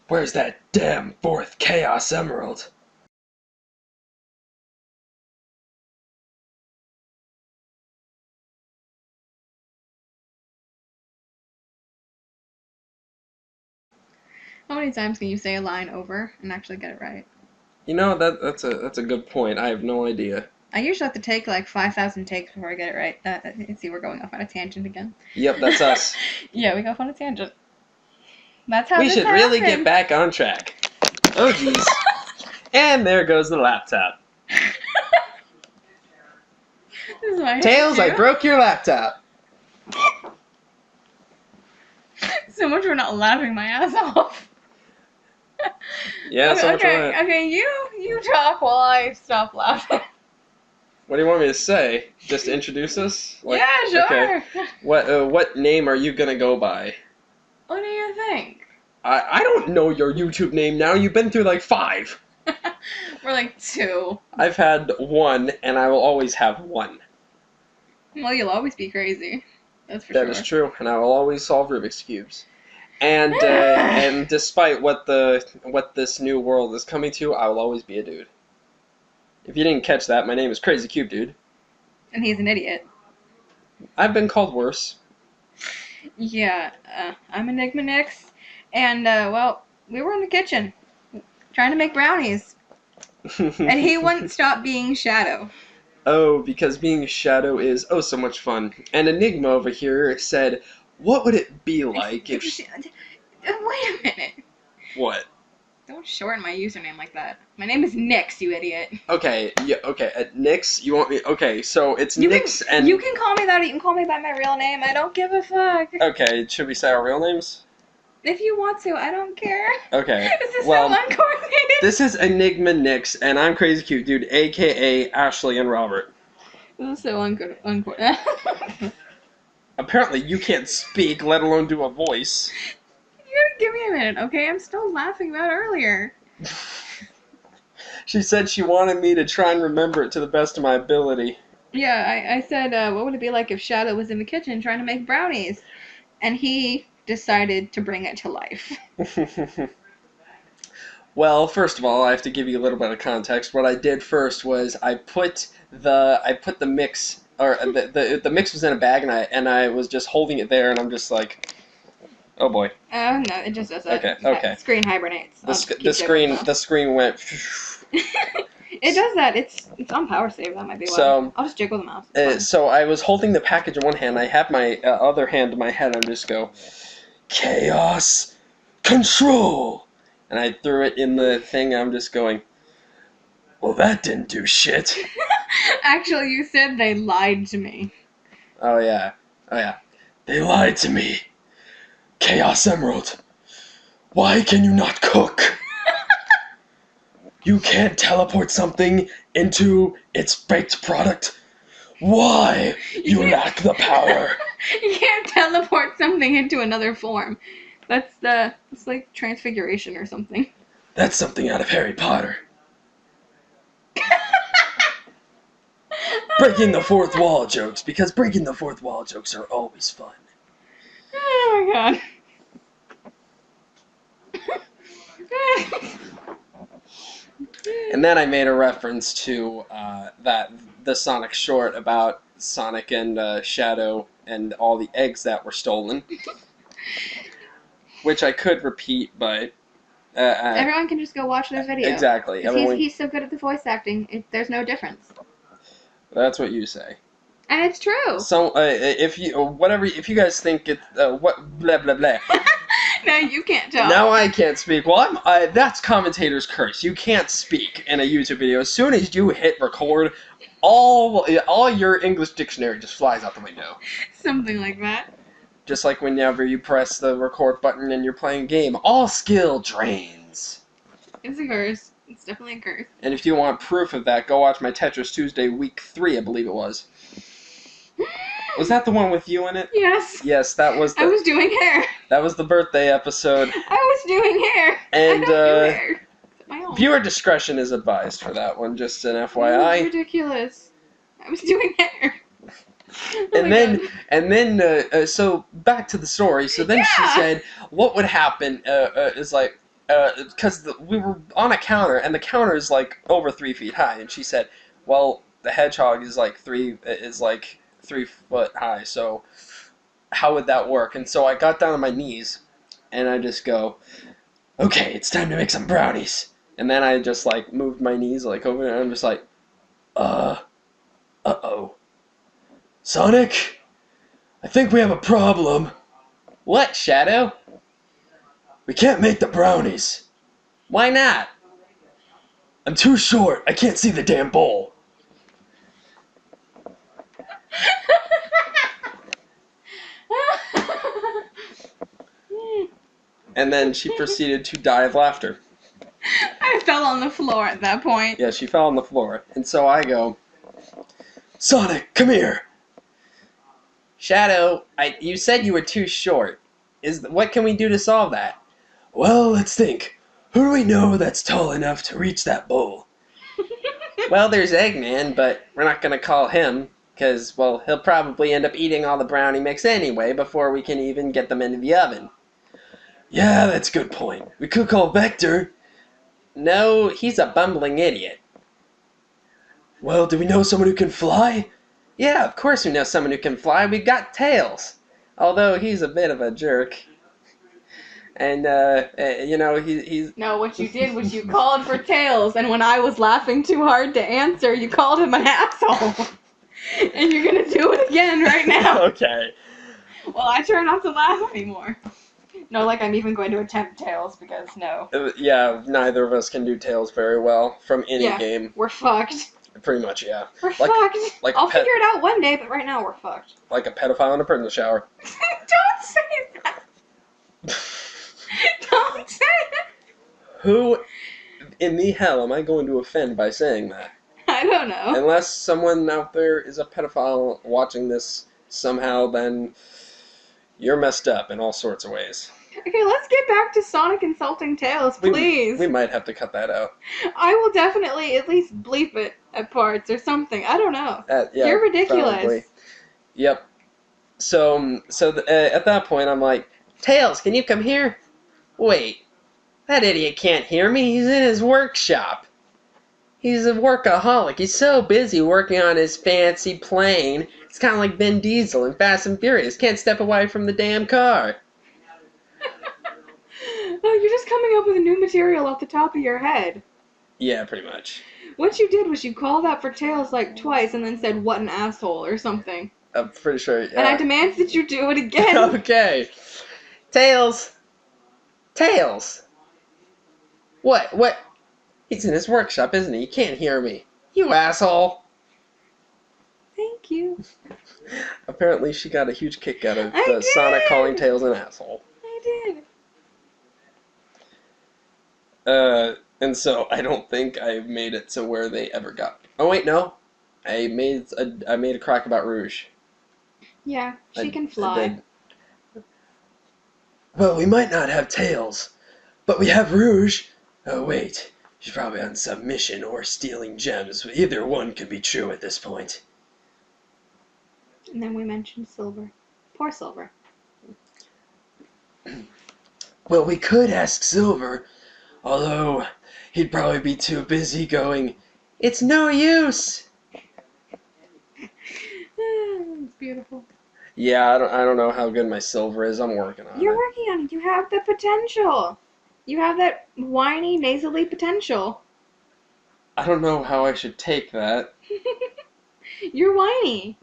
Where's that damn fourth Chaos Emerald? How many times can you say a line over and actually get it right? You know, that's a good point. I have no idea. I usually have to take like 5,000 takes before I get it right. See, we're going off on a tangent again. Yep, that's us. Yeah, we go off on a tangent. That's how We this should happened. really get back on track. Oh, jeez. And there goes the laptop. This is my Tails, I issue. broke your laptop. So much for not laughing my ass off. Yeah, so much for okay, that. okay, you talk while I stop laughing. What do you want me to say? Just introduce us? Yeah, sure. Okay. What name are you gonna go by? What do you think? I don't know your YouTube name now. You've been through like 5. We're like 2. I've had 1, and I will always have 1. Well, you'll always be crazy. That's for sure. That is true, and I will always solve Rubik's cubes. And despite what this new world is coming to, I will always be a dude. If you didn't catch that, my name is Crazy Cube Dude. And he's an idiot. I've been called worse. Yeah, I'm Enigma Nix, and well, we were in the kitchen trying to make brownies, and he wouldn't stop being Shadow. Oh, because being Shadow is oh so much fun. And Enigma over here said, "What would it be like if?" Wait a minute. What? Don't shorten my username like that. My name is Nix, you idiot. Okay, yeah, okay. Nix, you want me? Okay, so it's You Nix can, and. you can call me that. Or you can call me by my real name. I don't give a fuck. Okay, should we say our real names? If you want to, I don't care. Okay. This is Well, so uncoordinated. this is Enigma Nix, and I'm Crazy Cute Dude, aka Ashley and Robert. This is so uncoordinated. Apparently, you can't speak, let alone do a voice. You gotta give me a minute, okay? I'm still laughing about earlier. She said she wanted me to try and remember it to the best of my ability. Yeah, I said, what would it be like if Shadow was in the kitchen trying to make brownies? And he decided to bring it to life. Well, first of all, I have to give you a little bit of context. What I did first was I put the mix, or the mix was in a bag, and I was just holding it there, and I'm just like, oh boy. Oh no, it just does that. Okay. The screen hibernates. The screen went. It does that. It's on power save. That might be why. So I'll just jiggle the mouse. So I was holding the package in one hand. I had my other hand to my head. And I'm just go, chaos control, and I threw it in the thing. I'm just going, well, that didn't do shit. Actually, you said they lied to me. Oh yeah, they lied to me. Chaos Emerald, why can you not cook? You can't teleport something into its baked product? Why? You lack the power. You can't teleport something into another form. It's like transfiguration or something. That's something out of Harry Potter. Breaking the fourth wall jokes, because breaking the fourth wall jokes are always fun. Oh my god. And then I made a reference to the Sonic short about Sonic and Shadow and all the eggs that were stolen, which I could repeat, but everyone can just go watch their video. Exactly. He's so good at the voice acting. There's no difference. That's what you say. And it's true. So if you guys think it what blah blah blah. Now you can't talk. Now I can't speak. Well, that's commentator's curse. You can't speak in a YouTube video. As soon as you hit record, all your English dictionary just flies out the window. Something like that. Just like whenever you press the record button and you're playing a game, all skill drains. It's a curse. It's definitely a curse. And if you want proof of that, go watch my Tetris Tuesday week 3, I believe it was. Was that the one with you in it? Yes. Yes, that was. I was doing hair. That was the birthday episode. I was doing hair. And I don't do hair. My own. Viewer discretion is advised for that one. Just an FYI. That was ridiculous. I was doing hair. And then, so back to the story. So then she said, "What would happen is like, because we were on a counter, and the counter is like over 3 feet high, and she said, "Well, the hedgehog is like 3 foot high, so how would that work?" And so I got down on my knees, and I just go, "Okay, it's time to make some brownies." And then I just like moved my knees like over, and I'm just like, uh-oh, Sonic, I think we have a problem. What, Shadow? We can't make the brownies. Why not? I'm too short. I can't see the damn bowl. And then she proceeded to die of laughter. I fell on the floor at that point. Yeah, she fell on the floor. And so I go, Sonic, come here. Shadow, you said you were too short. What can we do to solve that? Well, let's think. Who do we know that's tall enough to reach that bowl? Well, there's Eggman, but we're not going to call him, because, well, he'll probably end up eating all the brownie mix anyway before we can even get them into the oven. Yeah, that's a good point. We could call Vector. No, he's a bumbling idiot. Well, do we know someone who can fly? Yeah, of course we know someone who can fly. We've got Tails. Although he's a bit of a jerk. And, he's... No, what you did was you called for Tails, and when I was laughing too hard to answer, you called him an asshole. And you're gonna do it again right now. Okay. Well, I try not to laugh anymore. No, like I'm even going to attempt Tails, because no. Yeah, neither of us can do Tails very well from any Yeah, game. we're fucked. Pretty much, yeah. We're fucked. like I'll figure it out one day, but right now we're fucked. Like a pedophile in a prison shower. Don't say that. Don't say that. Who in the hell am I going to offend by saying that? I don't know. Unless someone out there is a pedophile watching this somehow, then you're messed up in all sorts of ways. Okay, let's get back to Sonic insulting Tails, please. We might have to cut that out. I will definitely at least bleep it at parts or something. I don't know. Yeah, You're ridiculous. Probably. Yep. So at that point, I'm like, Tails, can you come here? Wait, that idiot can't hear me. He's in his workshop. He's a workaholic. He's so busy working on his fancy plane. It's kind of like Vin Diesel in Fast and Furious. Can't step away from the damn car. Oh, you're just coming up with new material off the top of your head. Yeah, pretty much. What you did was you called out for Tails like twice and then said, "What an asshole," or something. I'm pretty sure. Yeah. And I demand that you do it again. Okay. Tails. Tails. What? He's in his workshop, isn't he? He can't hear me. You asshole. Thank you. Apparently, she got a huge kick out of I did. Sonic calling Tails an asshole. I did. And so I don't think I made it to where they ever got. Oh wait, no, I made a crack about Rouge. Yeah, she can I fly. did. Well, we might not have Tails, but we have Rouge. Oh wait, she's probably on some mission or stealing gems. Either one could be true at this point. And then we mentioned Silver. Poor Silver. Well, we could ask Silver, although he'd probably be too busy going, "It's no use." It's beautiful. Yeah, I don't know how good my Silver is. I'm working on You're it. working on it. You have the potential. You have that whiny, nasally potential. I don't know how I should take that. You're whiny.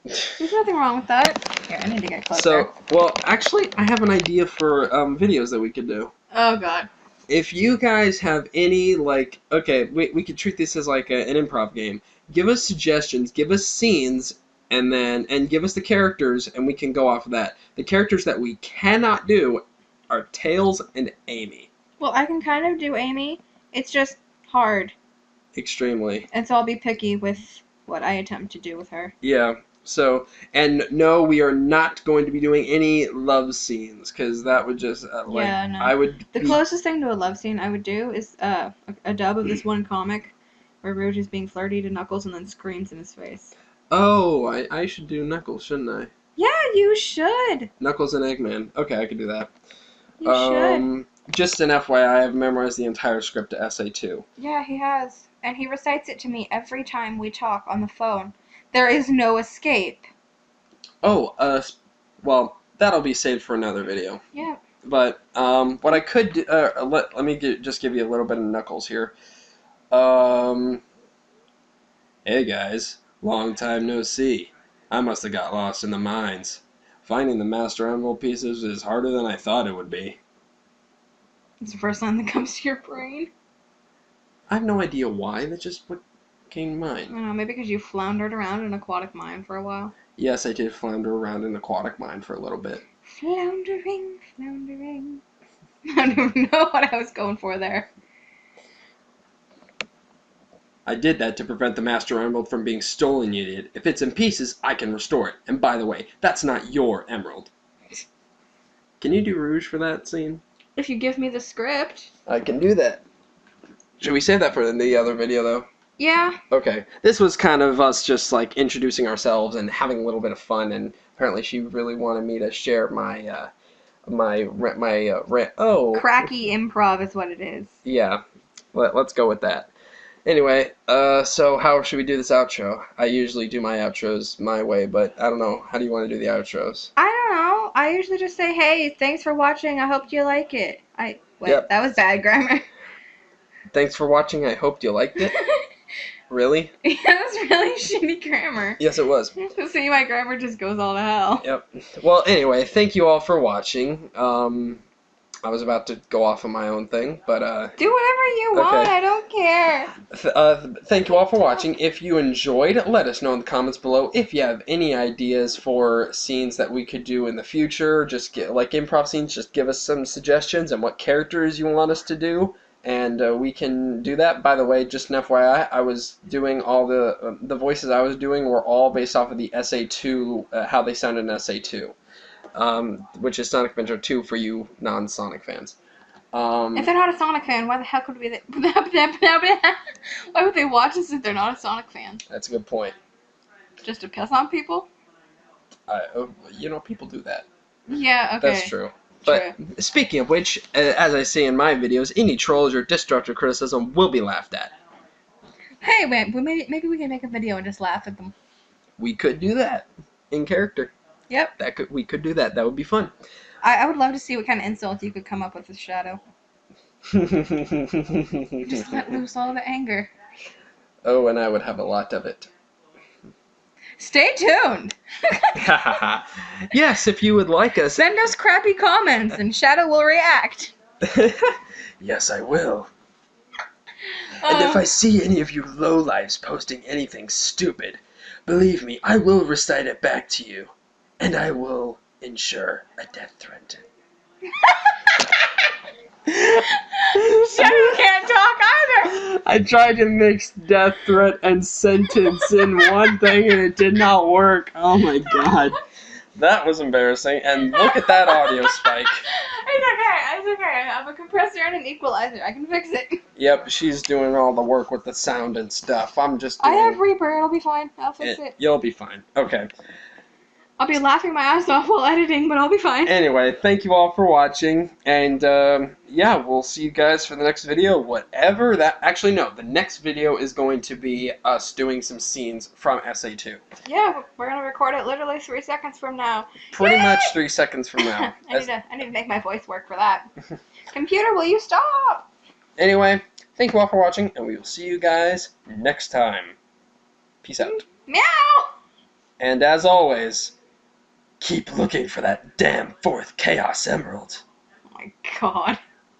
There's nothing wrong with that. Here, I need to get closer. So, well, actually, I have an idea for videos that we could do. Oh, God. If you guys have any, like, okay, we could treat this as like an improv game. Give us suggestions, give us scenes, and give us the characters, and we can go off of that. The characters that we cannot do are Tails and Amy. Well, I can kind of do Amy. It's just hard. Extremely. And so I'll be picky with what I attempt to do with her. Yeah. So, and no, we are not going to be doing any love scenes, because that would just, Yeah, no. I would... The closest thing to a love scene I would do is a dub of this one comic where Rouge is being flirty to Knuckles and then screams in his face. Oh, I should do Knuckles, shouldn't I? Yeah, you should. Knuckles and Eggman. Okay, I could do that. You should. Just an FYI, I've memorized the entire script to SA2. Yeah, he has. And he recites it to me every time we talk on the phone. There is no escape. Oh, well, that'll be saved for another video. Yeah. But what I could do, let me just give you a little bit of Knuckles here. Hey guys, long time no see. I must have got lost in the mines. Finding the Master Emerald pieces is harder than I thought it would be. It's the first line that comes to your brain. I have no idea why, that's just what came to I mind. don't know, maybe because you floundered around an aquatic mine for a while. Yes, I did flounder around an aquatic mine for a little bit. Floundering, floundering. I don't even know what I was going for there. I did that to prevent the Master Emerald from being stolen, you idiot. If it's in pieces, I can restore it. And by the way, that's not your emerald. Can you do Rouge for that scene? If you give me the script. I can do that. Should we save that for the other video, though? Yeah. Okay. This was kind of us just, like, introducing ourselves and having a little bit of fun, and apparently she really wanted me to share my, Cracky improv is what it is. Yeah. Let's go with that. Anyway, so how should we do this outro? I usually do my outros my way, but I don't know. How do you want to do the outros? I don't know. I usually just say, hey, thanks for watching. I hope you like it. Yep. That was bad grammar. Thanks for watching. I hoped you liked it. Really? Yeah, that's really shitty grammar. Yes, it was. See, my grammar just goes all to hell. Yep. Well, anyway, thank you all for watching. I was about to go off on my own thing, but do whatever you want. Okay. I don't care. thank you all for watching. If you enjoyed, let us know in the comments below. If you have any ideas for scenes that we could do in the future, just like improv scenes, just give us some suggestions and what characters you want us to do, and we can do that. By the way, just an FYI, I was doing all the voices I was doing were all based off of the SA2, how they sound in SA2. Which is Sonic Adventure 2 for you non-Sonic fans. If they're not a Sonic fan, why the heck would why would they watch this if they're not a Sonic fan? That's a good point. Just to piss on people? People do that. Yeah, okay. That's true. But speaking of which, as I say in my videos, any trolls or destructive criticism will be laughed at. Hey, wait, maybe we can make a video and just laugh at them. We could do that in character. Yep. We could do that. That would be fun. I would love to see what kind of insults you could come up with Shadow. Just let loose all the anger. Oh, and I would have a lot of it. Stay tuned. Yes, if you would like us. Send us crappy comments and Shadow will react. Yes, I will. And if I see any of you lowlifes posting anything stupid, believe me, I will recite it back to you. And I will ensure a death threat. Shadow can't talk either. I tried to mix death threat and sentence in one thing and it did not work. Oh my god. That was embarrassing. And look at that audio spike. It's okay. I have a compressor and an equalizer. I can fix it. Yep, she's doing all the work with the sound and stuff. I'm just I doing... have Reaper. It'll be fine. I'll fix it. You'll be fine. Okay. I'll be laughing my ass off while editing, but I'll be fine. Anyway, thank you all for watching, and yeah, we'll see you guys for the next video, whatever that... Actually, no, the next video is going to be us doing some scenes from SA2. Yeah, we're going to record it literally 3 seconds from now. Pretty much 3 seconds from now. I need to make my voice work for that. Computer, will you stop? Anyway, thank you all for watching, and we will see you guys next time. Peace out. Meow! And as always... Keep looking for that damn 4th Chaos Emerald. Oh my god.